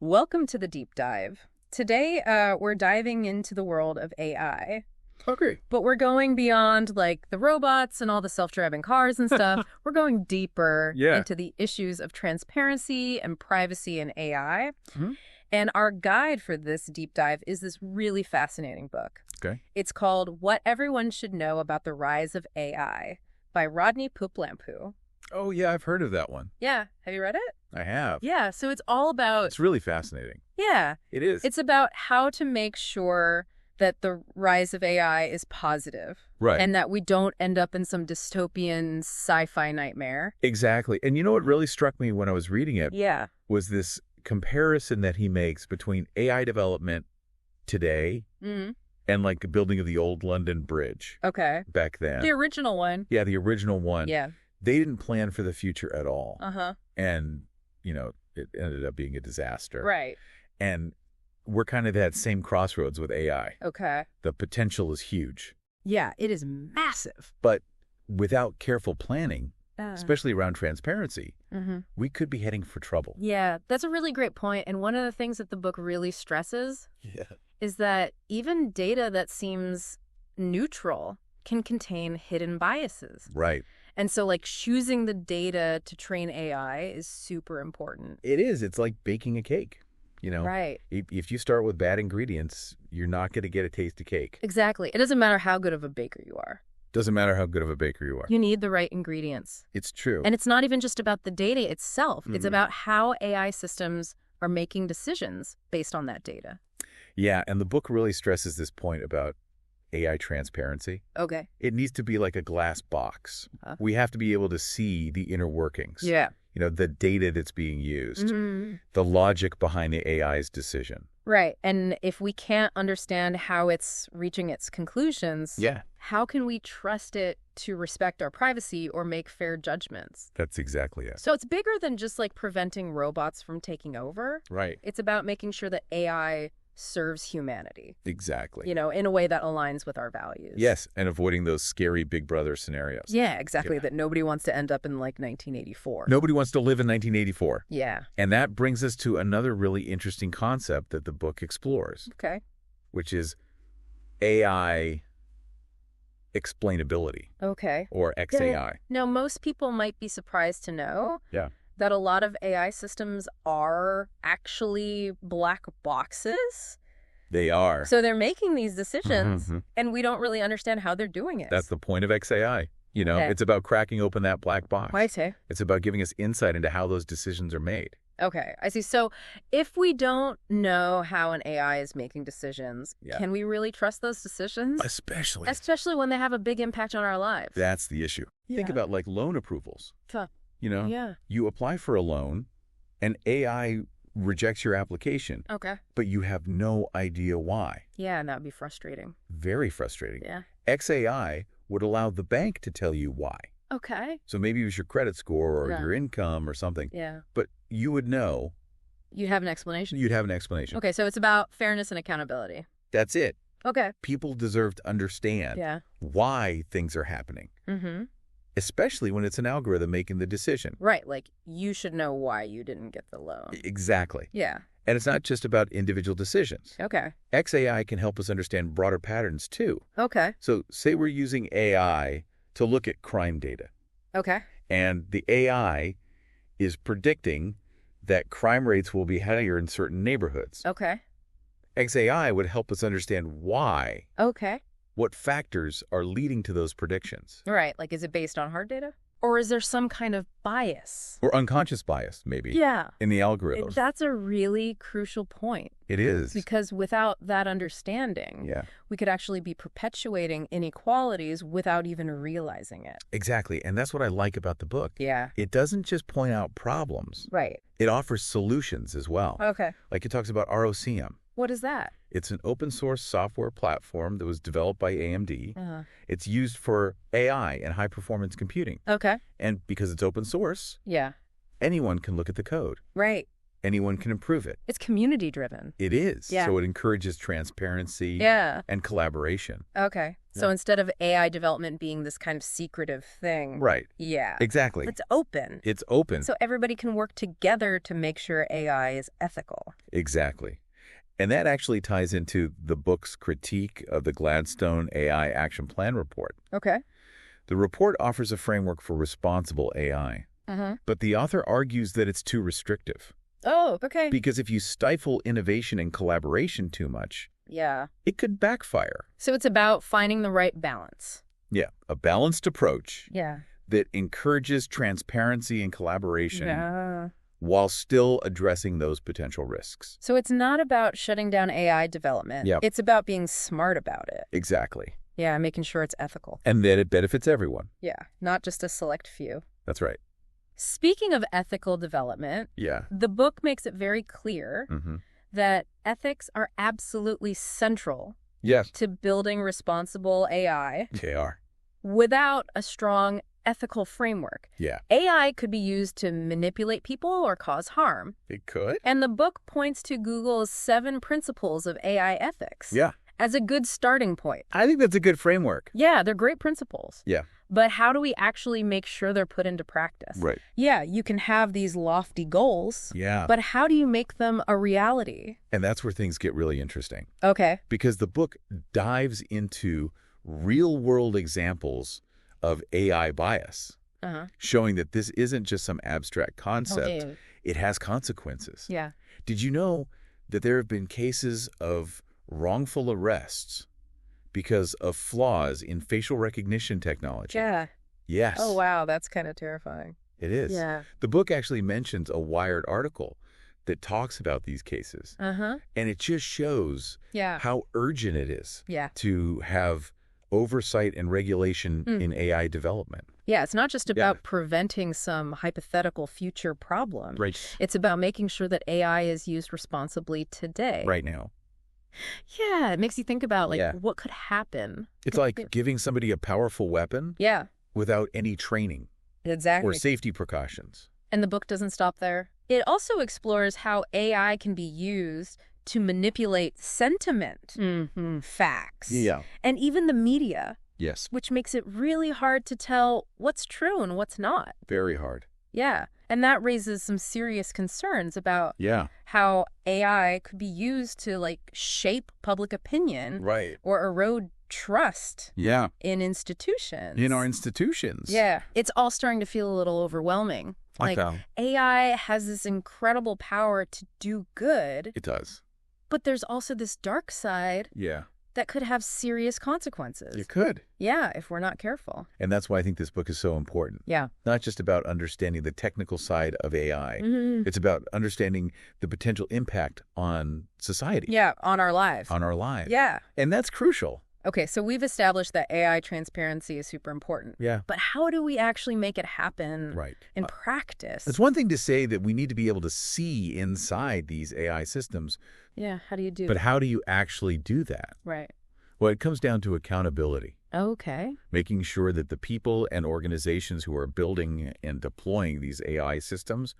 Welcome to the deep dive. Today, we're diving into the world of AI, Okay. but we're going beyond like the robots and all the self-driving cars and stuff. We're going deeper Yeah. into the issues of transparency and privacy in AI. Mhm. And our guide for this deep dive is this really fascinating book. Okay. It's called What Everyone Should Know About the Rise of AI by Rodney Puplampu. Oh, yeah, I've heard of that one. Yeah, have you read it? I have. Yeah, so it's all about, It's really fascinating. yeah, It is. it's about how to make sure that the rise of AI is positive right. and that we don't end up in some dystopian sci-fi nightmare. Exactly. And you know what really struck me when I was reading it Yeah. was this comparison that he makes between AI development today Mm-hmm. and like the building of the old London Bridge Okay. back then. The original one. Yeah, the original one. Yeah. They didn't plan for the future at all. Uh-huh. And, it ended up being a disaster. Right. And we're kind of at that same crossroads with AI. Okay. The potential is huge. Yeah, it is massive. But without careful planning, Uh, especially around transparency, mm-hmm. we could be heading for trouble. Yeah, that's a really great point. And one of the things that the book really stresses Yeah. is that even data that seems neutral can contain hidden biases. Right. And so, like, choosing the data to train AI is super important. It is. It's like baking a cake. Right. If you start with bad ingredients, you're not going to get a tasty cake. Exactly. It doesn't matter how good of a baker you are. Doesn't matter how good of a baker you are. You need the right ingredients. It's true. And it's not even just about the data itself. It's Mhm. about how AI systems are making decisions based on that data. Yeah, and the book really stresses this point about AI transparency. Okay. It needs to be like a glass box. Uh. We have to be able to see the inner workings. Yeah. The data that's being used, Mhm. the logic behind the AI's decision. Right. And if we can't understand how it's reaching its conclusions, Yeah. how can we trust it to respect our privacy or make fair judgments? That's exactly it. So it's bigger than just like preventing robots from taking over. Right. It's about making sure that AI serves humanity, Exactly. in a way that aligns with our values. Yes, and avoiding those scary Big Brother scenarios. Yeah, exactly. Yeah. That nobody wants to end up in like 1984. Nobody wants to live in 1984. Yeah. And that brings us to another really interesting concept that the book explores, Okay. which is AI explainability, Okay. or XAI. Now, most people might be surprised to know Yeah. that a lot of AI systems are actually black boxes. They are. So they're making these decisions, Mhm. and we don't really understand how they're doing it. That's the point of XAI. Okay. It's about cracking open that black box. Why say? It's about giving us insight into how those decisions are made. Okay, I see. So if we don't know how an AI is making decisions, Yeah. can we really trust those decisions? Especially. Especially when they have a big impact on our lives. That's the issue. Think Yeah. about like loan approvals. Huh. Yeah. You apply for a loan and AI rejects your application, Okay. but you have no idea why. Yeah, and that would be frustrating. Very frustrating. Yeah. XAI would allow the bank to tell you why. Okay. So maybe it was your credit score or Yeah. your income or something, Yeah. but you would know, You have an explanation. you'd have an explanation. Okay, so it's about fairness and accountability. That's it. Okay. People deserve to understand Yeah. why things are happening, Mm-hmm. especially when it's an algorithm making the decision. Right, like you should know why you didn't get the loan. Exactly. Yeah. And it's not just about individual decisions. Okay. XAI can help us understand broader patterns too. Okay. So say we're using AI to look at crime data, Okay. and the AI is predicting that crime rates will be higher in certain neighborhoods. Okay. XAI would help us understand why, Okay. what factors are leading to those predictions. Right, like is it based on hard data? Or is there some kind of bias? Or unconscious bias, maybe, Yeah. in the algorithms. That's a really crucial point It is. because without that understanding, Yeah, we could actually be perpetuating inequalities without even realizing it. exactly. And that's what I like about the book. Yeah. It doesn't just point out problems. Right. It offers solutions as well. Okay. Like it talks about ROCM. What is that? It's an open source software platform that was developed by AMD. Uh-huh. It's used for AI and high performance computing. Okay. And because it's open source, Yeah. anyone can look at the code. Right. anyone can improve it. It's community driven. It is. Yeah. So it encourages transparency Yeah. and collaboration. Okay. So instead of AI development being this kind of secretive thing. Right. Yeah. Exactly. It's open. It's open. So everybody can work together to make sure AI is ethical. Exactly. And that actually ties into the book's critique of the Gladstone AI Action Plan report. Okay. The report offers a framework for responsible AI, but the author argues that it's too restrictive. Oh, okay. Because if you stifle innovation and collaboration too much, Yeah. it could backfire. So it's about finding the right balance. Yeah, a balanced approach Yeah. that encourages transparency and collaboration Yeah. while still addressing those potential risks. So it's not about shutting down AI development. Yep. It's about being smart about it. Exactly. Yeah, making sure it's ethical. And that it benefits everyone. Yeah, not just a select few. That's right. Speaking of ethical development, Yeah. the book makes it very clear Mm-hmm. that ethics are absolutely central Yes. to building responsible AI They are. without a strong ethical framework. Yeah. AI could be used to manipulate people or cause harm. It could. And the book points to Google's 7 principles of AI ethics Yeah. as a good starting point. I think that's a good framework. Yeah, they're great principles. Yeah. But how do we actually make sure they're put into practice? Right. Yeah, you can have these lofty goals, Yeah. but how do you make them a reality? And that's where things get really interesting. Okay. Because the book dives into real-world examples of AI bias, Uh-huh. showing that this isn't just some abstract concept. Okay. It has consequences. Yeah. Did you know that there have been cases of wrongful arrests because of flaws in facial recognition technology? Yeah. Yes. Oh, wow. That's kind of terrifying. It is. Yeah. The book actually mentions a Wired article that talks about these cases. Uh-huh. And it just shows Yeah. how urgent it is Yeah. to have oversight and regulation in AI development. Yeah, it's not just Yeah. about preventing some hypothetical future problem. Right. It's about making sure that AI is used responsibly today. Right now. Yeah, it makes you think about, like, Yeah. what could happen. It's like giving somebody a powerful weapon Yeah, without any training exactly. or safety precautions. And the book doesn't stop there. It also explores how AI can be used to manipulate sentiment, facts, and even the media, Yes. which makes it really hard to tell what's true and what's not. Very hard. Yeah, and that raises some serious concerns about Yeah. how AI could be used to, like, shape public opinion Right. or erode trust Yeah. in institutions. In our institutions. Yeah, it's all starting to feel a little overwhelming. Like AI has this incredible power to do good, it does. but there's also this dark side Yeah. that could have serious consequences. You could. Yeah, if we're not careful. And that's why I think this book is so important. Yeah. Not just about understanding the technical side of AI. Mhm. It's about understanding the potential impact on society. Yeah, on our lives. On our lives. Yeah. And that's crucial. Okay, so we've established that AI transparency is super important. Yeah. But how do we actually make it happen Right. in practice? It's one thing to say that we need to be able to see inside these AI systems, Yeah, how do you do but how do you actually do that? Right. Well, it comes down to accountability, Okay. making sure that the people and organizations who are building and deploying these AI systems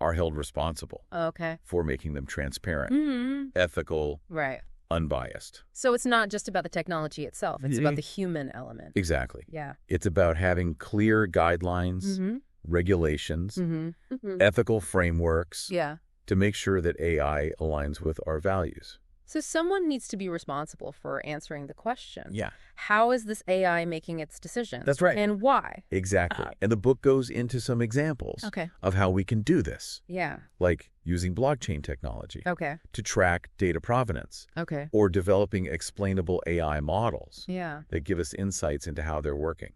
are held responsible Okay. for making them transparent, Mm-hmm. ethical, Right. unbiased. So it's not just about the technology itself. It's about the human element. Exactly. Yeah. It's about having clear guidelines, Mm-hmm. regulations, Mm-hmm. ethical frameworks Yeah. to make sure that AI aligns with our values. So someone needs to be responsible for answering the question. Yeah. How is this AI making its decisions? That's right. And why? Exactly. And the book goes into some examples Okay. of how we can do this, Yeah. like using blockchain technology Okay. to track data provenance Okay. or developing explainable AI models Yeah. that give us insights into how they're working.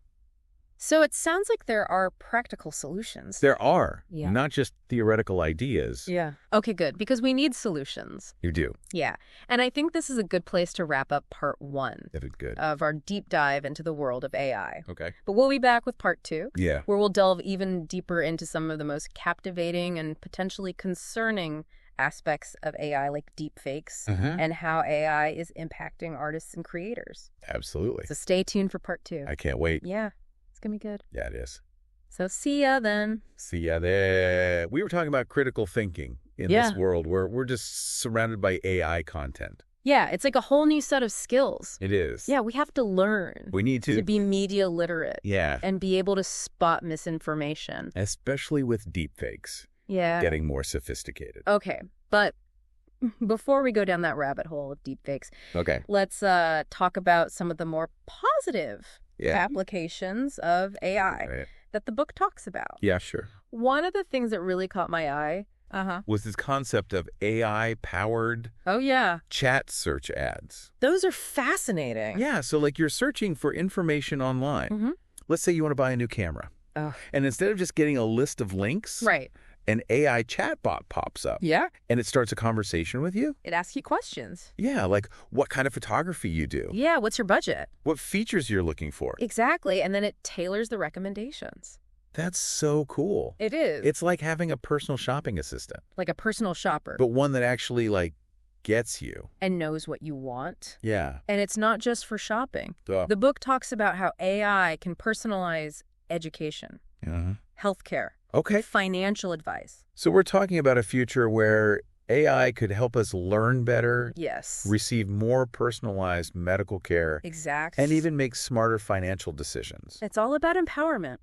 So it sounds like there are practical solutions. There are, Yeah. not just theoretical ideas. Yeah. Okay, good. Because we need solutions. You do. Yeah. And I think this is a good place to wrap up part 1 If it's good. of our deep dive into the world of AI. Okay. But we'll be back with part 2, Yeah. where we'll delve even deeper into some of the most captivating and potentially concerning aspects of AI, like deepfakes, and how AI is impacting artists and creators. Absolutely. So stay tuned for part 2. I can't wait. Yeah, it's going to be good. Yeah, it is. So see ya then. See ya there. We were talking about critical thinking in this world where we're just surrounded by AI content. Yeah, it's like a whole new set of skills. It is. Yeah, we have to learn. We need to be media literate. Yeah. And be able to spot misinformation. Especially with deepfakes. Yeah. Getting more sophisticated. Okay, but before we go down that rabbit hole of deepfakes, let's talk about some of the more positive applications of AI that the book talks about. Yeah, sure. One of the things that really caught my eye was this concept of AI-powered chat search ads. Those are fascinating. Yeah, so like you're searching for information online. Let's say you want to buy a new camera. And instead of just getting a list of links, an AI chatbot pops up. Yeah. And it starts a conversation with you. It asks you questions. Yeah, like what kind of photography you do. Yeah, what's your budget? What features you're looking for. Exactly, and then it tailors the recommendations. That's so cool. It is. It's like having a personal shopping assistant. Like a personal shopper. But one that actually, like, gets you. And knows what you want. Yeah. And it's not just for shopping. The book talks about how AI can personalize education, healthcare, financial advice. So we're talking about a future where AI could help us learn better. Yes. Receive more personalized medical care. Exactly. And even make smarter financial decisions. It's all about empowerment.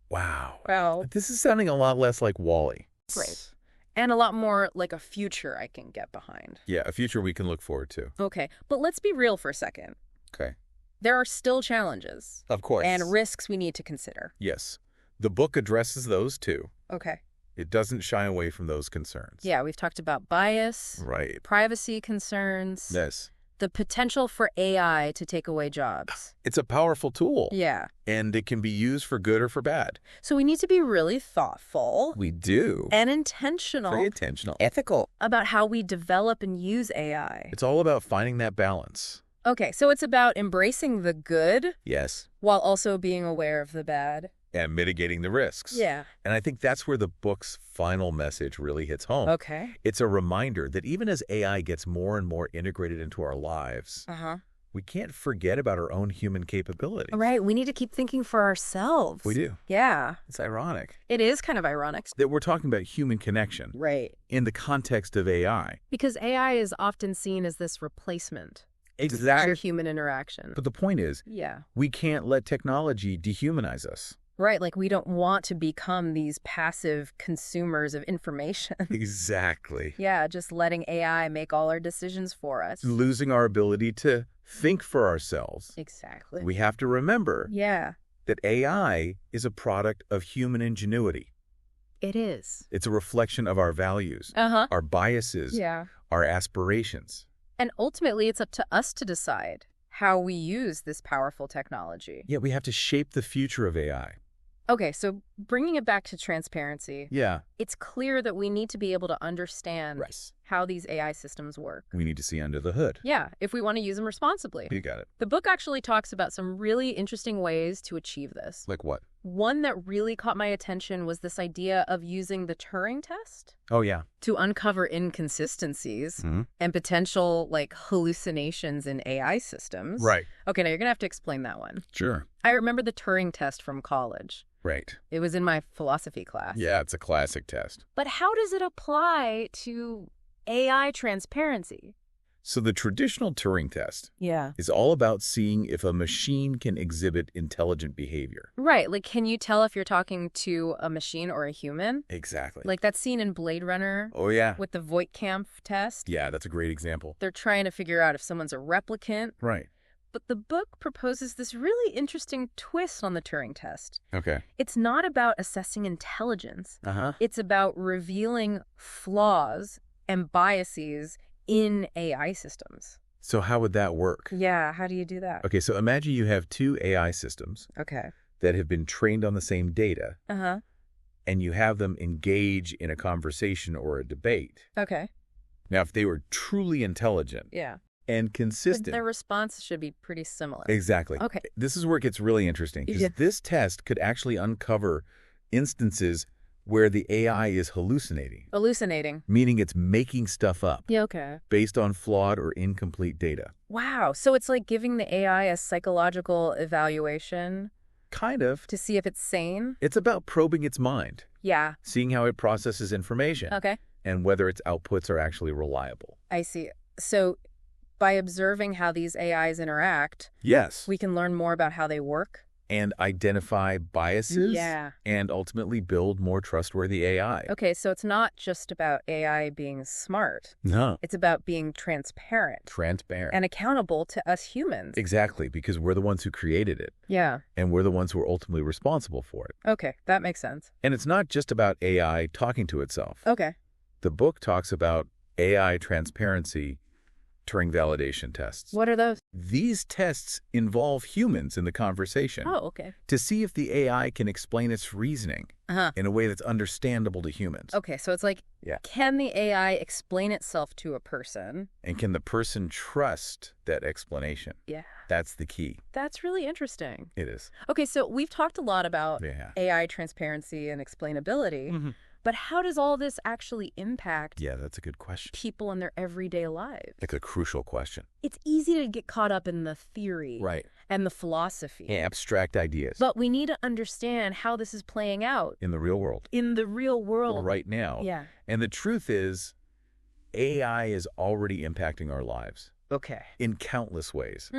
Wow. Well, this is sounding a lot less like WALL-E. Right. And a lot more like a future I can get behind. Yeah, a future we can look forward to. Okay, but let's be real for a second. Okay. There are still challenges. Of course. And risks we need to consider. Yes. The book addresses those too. Okay. It doesn't shy away from those concerns. Yeah, we've talked about bias. Right. Privacy concerns. Yes. The potential for AI to take away jobs. It's a powerful tool. Yeah. And it can be used for good or for bad. So we need to be really thoughtful. We do. And intentional. Very intentional. Ethical. About how we develop and use AI. It's all about finding that balance. Okay, so it's about embracing the good. Yes. While also being aware of the bad. And mitigating the risks. Yeah. And I think that's where the book's final message really hits home. Okay. It's a reminder that even as AI gets more and more integrated into our lives, we can't forget about our own human capabilities. Right. We need to keep thinking for ourselves. We do. Yeah. It's ironic. It is kind of ironic. That we're talking about human connection. Right. In the context of AI. Because AI is often seen as this replacement. Exactly. For human interaction. But the point is, we can't let technology dehumanize us. Right, like we don't want to become these passive consumers of information. Exactly. Yeah, just letting AI make all our decisions for us. Losing our ability to think for ourselves. Exactly. We have to remember that AI is a product of human ingenuity. It is. It's a reflection of our values, our biases, our aspirations. And ultimately, it's up to us to decide how we use this powerful technology. Yeah, we have to shape the future of AI. Okay, so bringing it back to transparency. Yeah. It's clear that we need to be able to understand how these AI systems work. We need to see under the hood. Yeah, if we want to use them responsibly. You got it. The book actually talks about some really interesting ways to achieve this. Like what? One that really caught my attention was this idea of using the Turing test. Oh, yeah. To uncover inconsistencies and potential, like, hallucinations in AI systems. Right. Okay, now you're going to have to explain that one. Sure. I remember the Turing test from college. Right. It was in my philosophy class. Yeah, it's a classic test. But how does it apply to AI transparency? So the traditional Turing test Yeah. is all about seeing if a machine can exhibit intelligent behavior. Right. Like, can you tell if you're talking to a machine or a human? Exactly. Like that scene in Blade Runner. Oh, yeah. With the Voight-Kampff test. Yeah, that's a great example. They're trying to figure out if someone's a replicant. Right. But the book proposes this really interesting twist on the Turing test. Okay. It's not about assessing intelligence. Uh-huh. It's about revealing flaws and biases in AI systems. So how would that work? Yeah, how do you do that? Okay, so imagine you have two AI systems that have been trained on the same data, and you have them engage in a conversation or a debate. Okay. Now, if they were truly intelligent and consistent... Their response should be pretty similar. Exactly. Okay. This is where it gets really interesting, because this test could actually uncover instances where the AI is hallucinating. Hallucinating. Meaning it's making stuff up. Yeah, okay. Based on flawed or incomplete data. Wow. So it's like giving the AI a psychological evaluation? Kind of. To see if it's sane? It's about probing its mind. Yeah. Seeing how it processes information. Okay. and whether its outputs are actually reliable. I see. So by observing how these AIs interact, yes, we can learn more about how they work? And identify biases and ultimately build more trustworthy AI. Okay, so it's not just about AI being smart. No. It's about being transparent. Transparent. And accountable to us humans. Exactly, because we're the ones who created it. Yeah. And we're the ones who are ultimately responsible for it. Okay, that makes sense. And it's not just about AI talking to itself. Okay. The book talks about AI transparency Turing validation tests. What are those? These tests involve humans in the conversation. Oh, okay. To see if the AI can explain its reasoning in a way that's understandable to humans. Okay, so it's like, can the AI explain itself to a person? And can the person trust that explanation? Yeah. That's the key. That's really interesting. It is. Okay, so we've talked a lot about AI transparency and explainability. But how does all this actually impact that's a good question. People in their everyday lives? Like a crucial question. It's easy to get caught up in the theory and the philosophy. Abstract ideas. But we need to understand how this is playing out. In the real world. In the real world. Well, right now. Yeah. And the truth is, AI is already impacting our lives. Okay. In countless ways.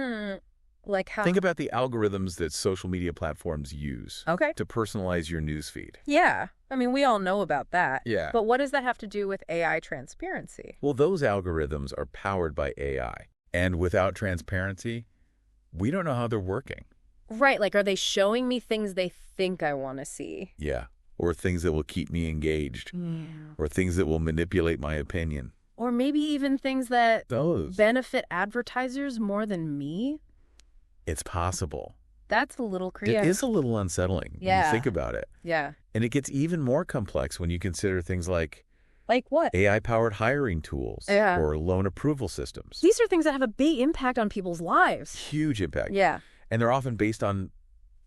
Like how? Think about the algorithms that social media platforms use to personalize your newsfeed. Yeah. I mean, we all know about that. Yeah. But what does that have to do with AI transparency? Well, those algorithms are powered by AI. And without transparency, we don't know how they're working. Right. Like, are they showing me things they think I want to see? Yeah. Or things that will keep me engaged. Or things that will manipulate my opinion. Or maybe even things that benefit advertisers more than me? It's possible. That's a little creative. It is a little unsettling when you think about it. Yeah. And it gets even more complex when you consider things like... Like what? AI-powered hiring tools or loan approval systems. These are things that have a big impact on people's lives. Huge impact. Yeah. And they're often based on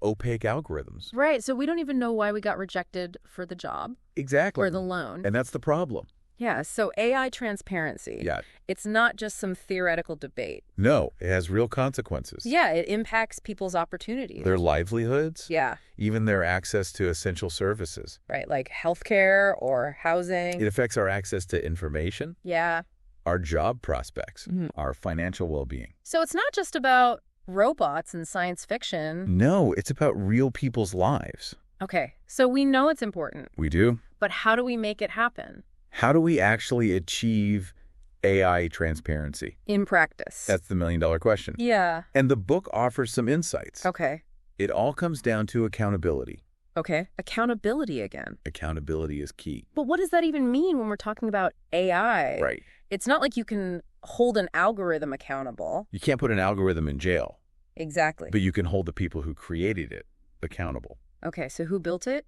opaque algorithms. Right. So we don't even know why we got rejected for the job. Exactly. Or the loan. And that's the problem. Yeah, so AI transparency. Yeah. It's not just some theoretical debate. No, it has real consequences. Yeah, it impacts people's opportunities. Their livelihoods. Yeah. Even their access to essential services. Right, like healthcare or housing. It affects our access to information. Yeah. Our job prospects. Our financial well-being. So it's not just about robots and science fiction. No, it's about real people's lives. Okay, so we know it's important. We do. But how do we make it happen? How do we actually achieve AI transparency? In practice. That's the million-dollar question. Yeah. And the book offers some insights. Okay. It all comes down to accountability. Okay. Accountability again. Accountability is key. But what does that even mean when we're talking about AI? Right. It's not like you can hold an algorithm accountable. You can't put an algorithm in jail. Exactly. But you can hold the people who created it accountable. Okay, so who built it?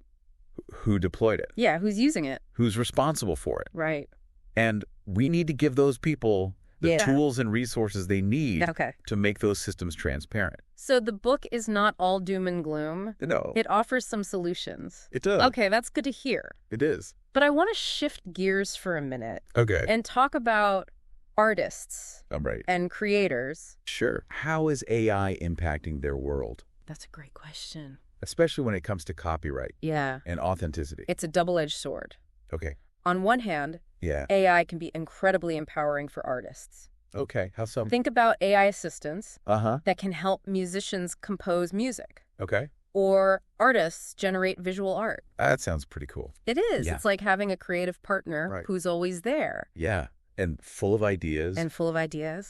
Who deployed it? Yeah, who's using it? Who's responsible for it? Right. And we need to give those people the tools and resources they need to make those systems transparent. So the book is not all doom and gloom. No. It offers some solutions. It does. Okay, that's good to hear. It is. But I want to shift gears for a minute. Okay. And talk about artists. And creators. Sure. How is AI impacting their world? That's a great question. Especially when it comes to copyright. Yeah. And authenticity. It's a double-edged sword. Okay. On one hand, AI can be incredibly empowering for artists. Okay. How so? Think about AI assistants that can help musicians compose music. Okay. Or artists generate visual art. That sounds pretty cool. It is. Yeah. It's like having a creative partner who's always there. Yeah. And full of ideas.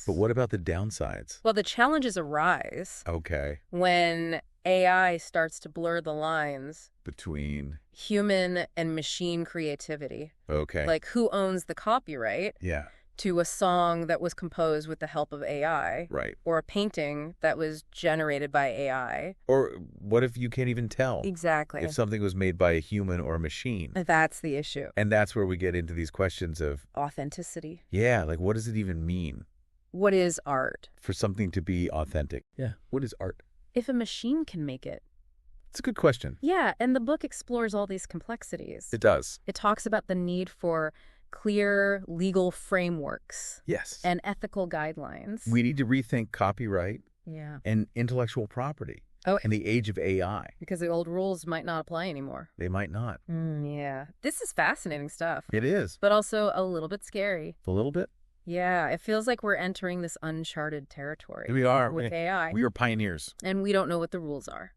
But what about the downsides? Well, the challenges arise. Okay. When AI starts to blur the lines between human and machine creativity. Okay. Like who owns the copyright to a song that was composed with the help of AI. Right. Or a painting that was generated by AI. Or what if you can't even tell? Exactly. If something was made by a human or a machine. That's the issue. And that's where we get into these questions of authenticity. Yeah, like what does it even mean? What is art? For something to be authentic. Yeah. What is art? If a machine can make it. It's a good question. Yeah, and the book explores all these complexities. It does. It talks about the need for clear legal frameworks. Yes. And ethical guidelines. We need to rethink copyright and intellectual property. in the age of AI. Because the old rules might not apply anymore. They might not. Yeah. This is fascinating stuff. It is. But also a little bit scary. A little bit? Yeah, it feels like we're entering this uncharted territory. We are. With AI. We are pioneers. And we don't know what the rules are.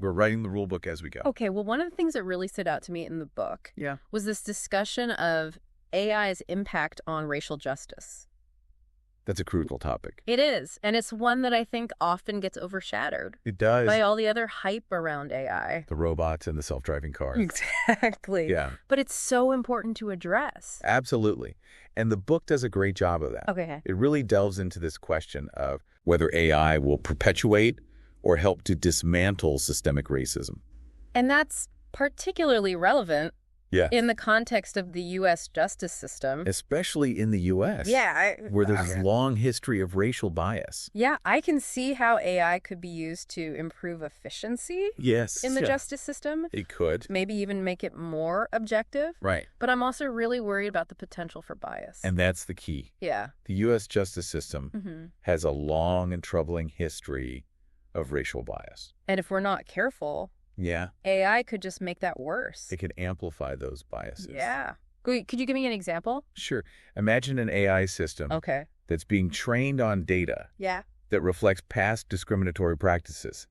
We're writing the rule book as we go. Okay, well, one of the things that really stood out to me in the book was this discussion of AI's impact on racial justice. That's a crucial topic. It is, and it's one that I think often gets overshadowed. It does. By all the other hype around AI. The robots and the self-driving cars. Exactly. Yeah. But it's so important to address. Absolutely. And the book does a great job of that. Okay. It really delves into this question of whether AI will perpetuate or help to dismantle systemic racism. And that's particularly relevant in the context of the U.S. justice system. Especially in the U.S. Yeah. Where there's a long history of racial bias. Yeah, I can see how AI could be used to improve efficiency in the justice system. It could. Maybe even make it more objective. Right. But I'm also really worried about the potential for bias. And that's the key. Yeah. The U.S. justice system has a long and troubling history of racial bias. And if we're not careful... Yeah. AI could just make that worse. It could amplify those biases. Yeah. Could you give me an example? Sure. Imagine an AI system that's being trained on data that reflects past discriminatory practices.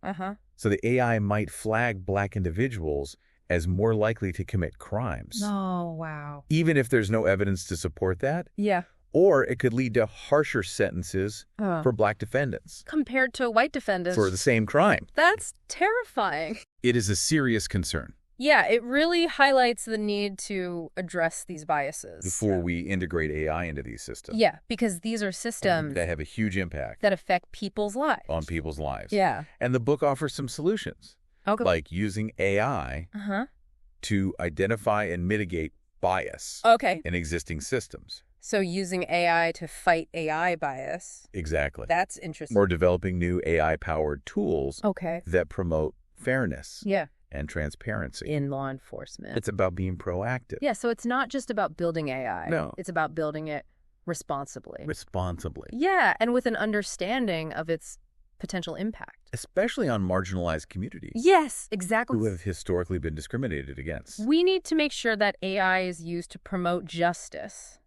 So the AI might flag Black individuals as more likely to commit crimes. Oh, wow. Even if there's no evidence to support that. Yeah. Or it could lead to harsher sentences for Black defendants. Compared to white defendants. For the same crime. That's terrifying. It is a serious concern. Yeah, it really highlights the need to address these biases. Before we integrate AI into these systems. Yeah, because these are systems that have a huge impact. That affect people's lives. On people's lives. Yeah. And the book offers some solutions. Okay. Like using AI to identify and mitigate bias in existing systems. So using AI to fight AI bias. Exactly. That's interesting. Or developing new AI-powered tools that promote fairness and transparency. In law enforcement. It's about being proactive. Yeah, so it's not just about building AI. No. It's about building it responsibly. Responsibly. Yeah, and with an understanding of its potential impact. Especially on marginalized communities. Yes, exactly. Who have historically been discriminated against. We need to make sure that AI is used to promote justice.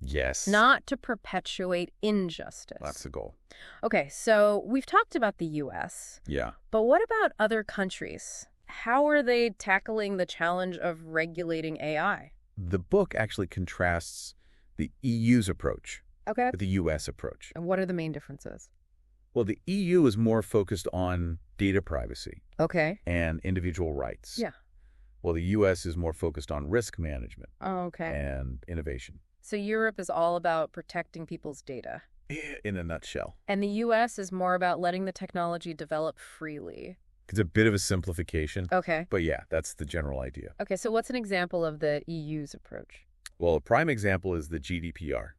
Yes. Not to perpetuate injustice. That's the goal. Okay, so we've talked about the U.S. Yeah. But what about other countries? How are they tackling the challenge of regulating AI? The book actually contrasts the EU's approach with the U.S. approach. And what are the main differences? Well, the EU is more focused on data privacy. Okay. And individual rights. Yeah. Well, the U.S. is more focused on risk management. And innovation. So Europe is all about protecting people's data. In a nutshell. And the U.S. is more about letting the technology develop freely. It's a bit of a simplification. Okay. But yeah, that's the general idea. Okay, so what's an example of the EU's approach? Well, a prime example is the GDPR.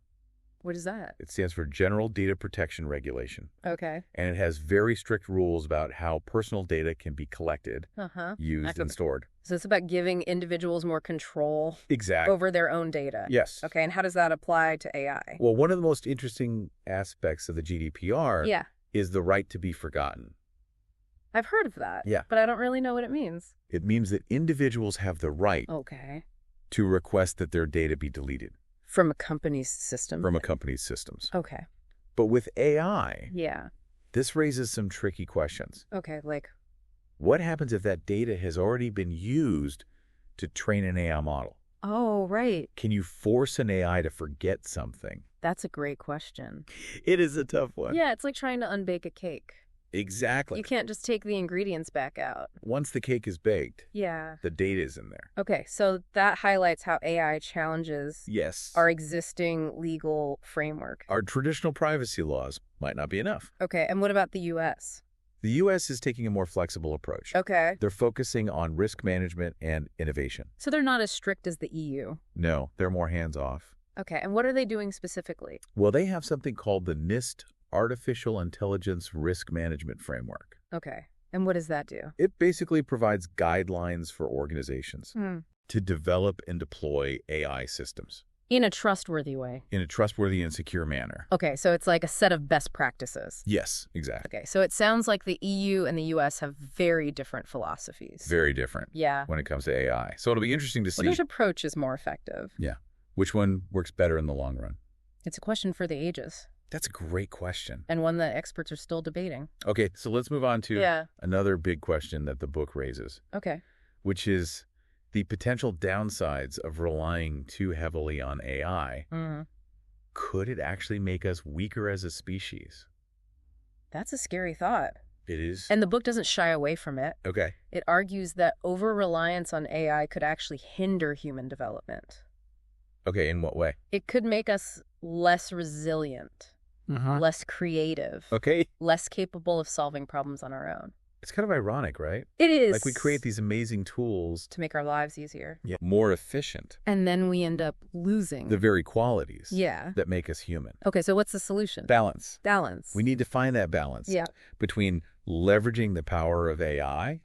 What is that? It stands for General Data Protection Regulation. Okay. And it has very strict rules about how personal data can be collected, used, and stored. So it's about giving individuals more control over their own data. Yes. Okay, and how does that apply to AI? Well, one of the most interesting aspects of the GDPR is the right to be forgotten. I've heard of that. Yeah. But I don't really know what it means. It means that individuals have the right to request that their data be deleted. From a company's system? From a company's systems. Okay. But with AI, yeah, this raises some tricky questions. Okay, like? What happens if that data has already been used to train an AI model? Oh, right. Can you force an AI to forget something? That's a great question. It is a tough one. Yeah, it's like trying to unbake a cake. Exactly. You can't just take the ingredients back out. Once the cake is baked, yeah, the data is in there. Okay, so that highlights how AI challenges our existing legal framework. Our traditional privacy laws might not be enough. Okay, and what about the U.S.? The U.S. is taking a more flexible approach. Okay. They're focusing on risk management and innovation. So they're not as strict as the EU? No, they're more hands-off. Okay, and what are they doing specifically? Well, they have something called the NIST Artificial Intelligence Risk Management Framework. Okay. And what does that do? It basically provides guidelines for organizations to develop and deploy AI systems. In a trustworthy way. In a trustworthy and secure manner. Okay, so it's like a set of best practices. Yes, exactly. Okay, so it sounds like the EU and the US have very different philosophies. Very different. Yeah. When it comes to AI. So it'll be interesting to see. Which approach is more effective? Yeah. Which one works better in the long run? It's a question for the ages. That's a great question. And one that experts are still debating. Okay, so let's move on to another big question that the book raises. Okay. Which is the potential downsides of relying too heavily on AI. Mm-hmm. Could it actually make us weaker as a species? That's a scary thought. It is. And the book doesn't shy away from it. Okay. It argues that over-reliance on AI could actually hinder human development. Okay, in what way? It could make us less resilient, less creative, less capable of solving problems on our own. It's kind of ironic, right? It is. Like we create these amazing tools to make our lives easier. Yeah. More efficient. And then we end up losing the very qualities that make us human. Okay, so what's the solution? Balance. Balance. We need to find that balance between leveraging the power of AI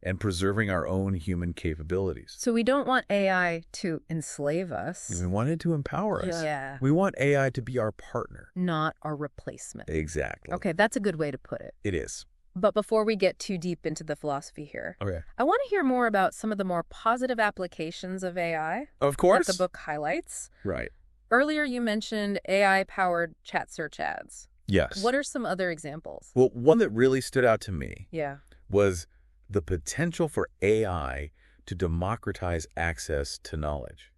and preserving our own human capabilities. So we don't want AI to enslave us. We want it to empower us. Yeah. We want AI to be our partner. Not our replacement. Exactly. Okay, that's a good way to put it. It is. But before we get too deep into the philosophy here, I want to hear more about some of the more positive applications of AI. Of course. That the book highlights. Right. Earlier you mentioned AI-powered chat search ads. Yes. What are some other examples? Well, one that really stood out to me was the potential for AI to democratize access to knowledge.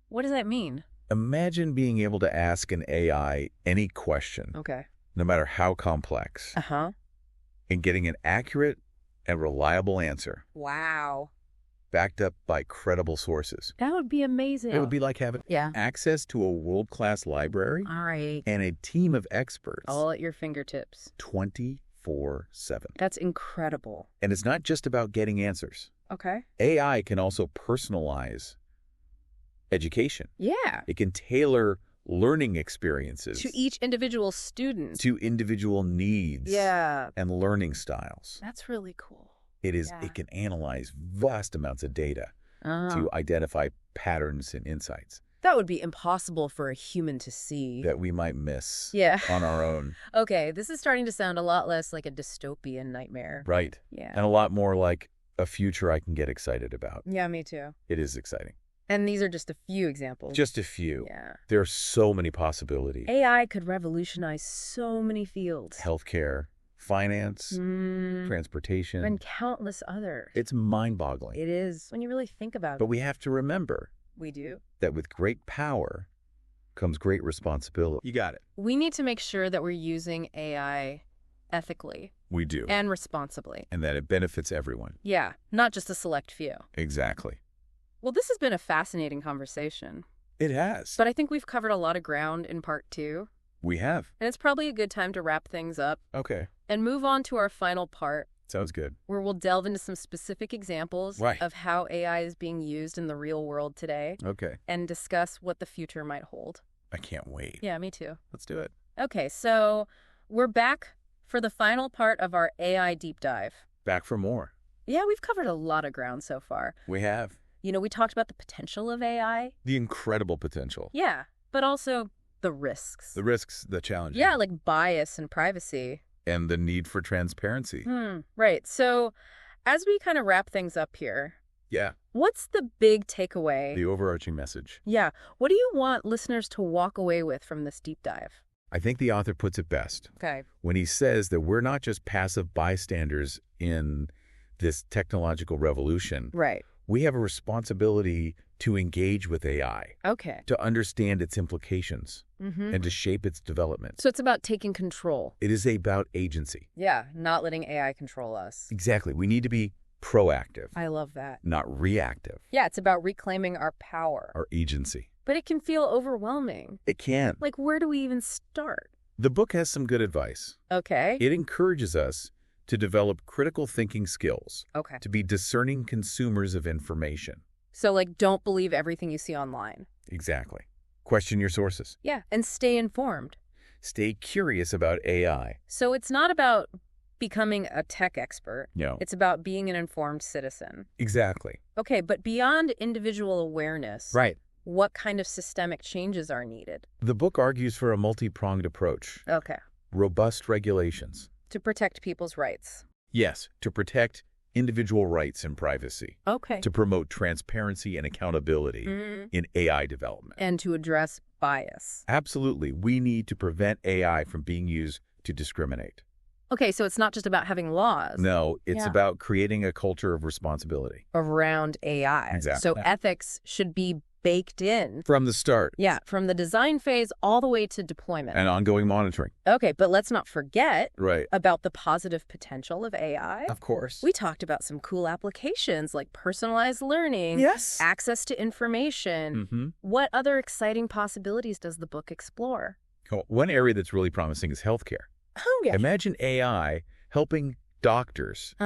What does that mean? Imagine being able to ask an AI any question, no matter how complex, and getting an accurate and reliable answer. Wow. Backed up by credible sources. That would be amazing. It would be like having access to a world-class library and a team of experts. All at your fingertips. 24/7. That's incredible. And it's not just about getting answers. Okay. AI can also personalize education. Yeah. It can tailor learning experiences. To each individual student. To individual needs. Yeah. And learning styles. That's really cool. It is. It can analyze vast amounts of data to identify patterns and insights. That would be impossible for a human to see. That we might miss on our own. Okay, this is starting to sound a lot less like a dystopian nightmare. Right. Yeah. And a lot more like a future I can get excited about. Yeah, me too. It is exciting. And these are just a few examples. Just a few. Yeah. There are so many possibilities. AI could revolutionize so many fields. Healthcare, finance, transportation. And countless others. It's mind-boggling. It is, when you really think about it. But we have to remember. We do. That with great power comes great responsibility. You got it. We need to make sure that we're using AI ethically. We do. And responsibly. And that it benefits everyone. Yeah, not just a select few. Exactly. Well, this has been a fascinating conversation. It has. But I think we've covered a lot of ground in part 2. We have. And it's probably a good time to wrap things up. Okay. And move on to our final part. Sounds good. Where we'll delve into some specific examples of how AI is being used in the real world today. Okay. And discuss what the future might hold. I can't wait. Yeah, me too. Let's do it. Okay, so we're back for the final part of our AI deep dive. Back for more. Yeah, we've covered a lot of ground so far. We have. You know, we talked about the potential of AI. The incredible potential. Yeah, but also the risks. The risks, the challenges. Yeah, like bias and privacy. And the need for transparency. Right. So as we kind of wrap things up here. Yeah. What's the big takeaway? The overarching message. Yeah. What do you want listeners to walk away with from this deep dive? I think the author puts it best. Okay. When he says that we're not just passive bystanders in this technological revolution. Right. We have a responsibility to engage with AI. Okay. To understand its implications and to shape its development. So it's about taking control. It is about agency. Yeah, not letting AI control us. Exactly. We need to be proactive. I love that. Not reactive. Yeah, it's about reclaiming our power. Our agency. But it can feel overwhelming. It can. Like, where do we even start? The book has some good advice. Okay. It encourages us to develop critical thinking skills. Okay. To be discerning consumers of information. So, like, don't believe everything you see online. Exactly. Question your sources. Yeah, and stay informed. Stay curious about AI. So it's not about becoming a tech expert. No. It's about being an informed citizen. Exactly. Okay, but beyond individual awareness. Right. what kind of systemic changes are needed? The book argues for a multi-pronged approach. Okay. Robust regulations. To protect people's rights. Yes, to protect individual rights and privacy. Okay. To promote transparency and accountability in AI development. And to address bias. Absolutely. We need to prevent AI from being used to discriminate. Okay, so it's not just about having laws. No, it's about creating a culture of responsibility. Around AI. Exactly. So ethics should be baked in. From the start. Yeah, from the design phase all the way to deployment. And ongoing monitoring. Okay, but let's not forget right. about the positive potential of AI. Of course. We talked about some cool applications like personalized learning. Yes. Access to information. What other exciting possibilities does the book explore? Cool. One area that's really promising is healthcare. Oh, yeah. Imagine AI helping doctors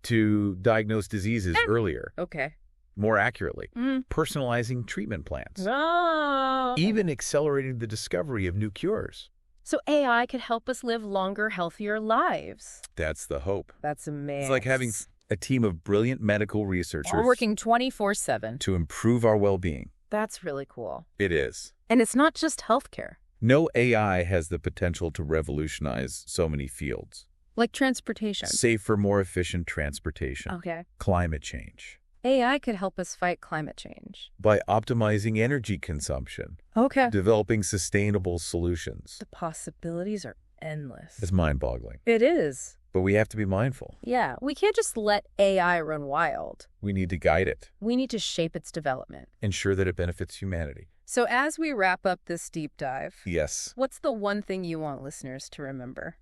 to diagnose diseases earlier. Okay. More accurately, personalizing treatment plans, oh. even accelerating the discovery of new cures. So AI could help us live longer, healthier lives. That's the hope. That's amazing. It's like having a team of brilliant medical researchers working 24/7 to improve our well-being. That's really cool. It is. And it's not just healthcare. No AI has the potential to revolutionize so many fields. Like transportation. Safer, more efficient transportation. Okay. Climate change. AI could help us fight climate change. By optimizing energy consumption. Okay. Developing sustainable solutions. The possibilities are endless. It's mind-boggling. It is. But we have to be mindful. Yeah, we can't just let AI run wild. We need to guide it. We need to shape its development. Ensure that it benefits humanity. So as we wrap up this deep dive, yes, what's the one thing you want listeners to remember?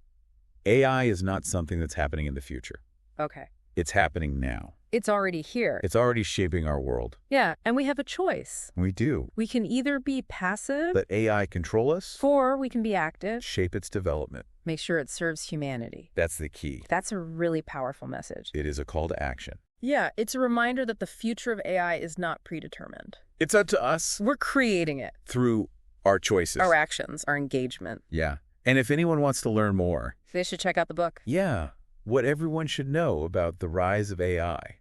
AI is not something that's happening in the future. Okay. It's happening now. It's already here. It's already shaping our world. Yeah, and we have a choice. We do. We can either be passive. Let AI control us. Or we can be active. Shape its development. Make sure it serves humanity. That's the key. That's a really powerful message. It is a call to action. Yeah, it's a reminder that the future of AI is not predetermined. It's up to us. We're creating it. Through our choices. Our actions, our engagement. Yeah. And if anyone wants to learn more, they should check out the book. Yeah. What Everyone Should Know About the Rise of AI.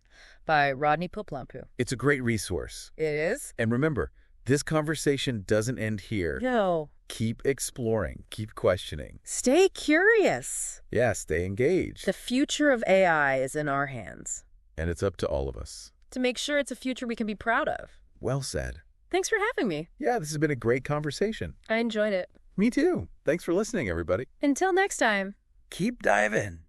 By Rodney Popelampu. It's a great resource. It is? And remember, this conversation doesn't end here. No. Keep exploring. Keep questioning. Stay curious. Yeah, stay engaged. The future of AI is in our hands. And it's up to all of us. To make sure it's a future we can be proud of. Well said. Thanks for having me. Yeah, this has been a great conversation. I enjoyed it. Me too. Thanks for listening, everybody. Until next time. Keep diving.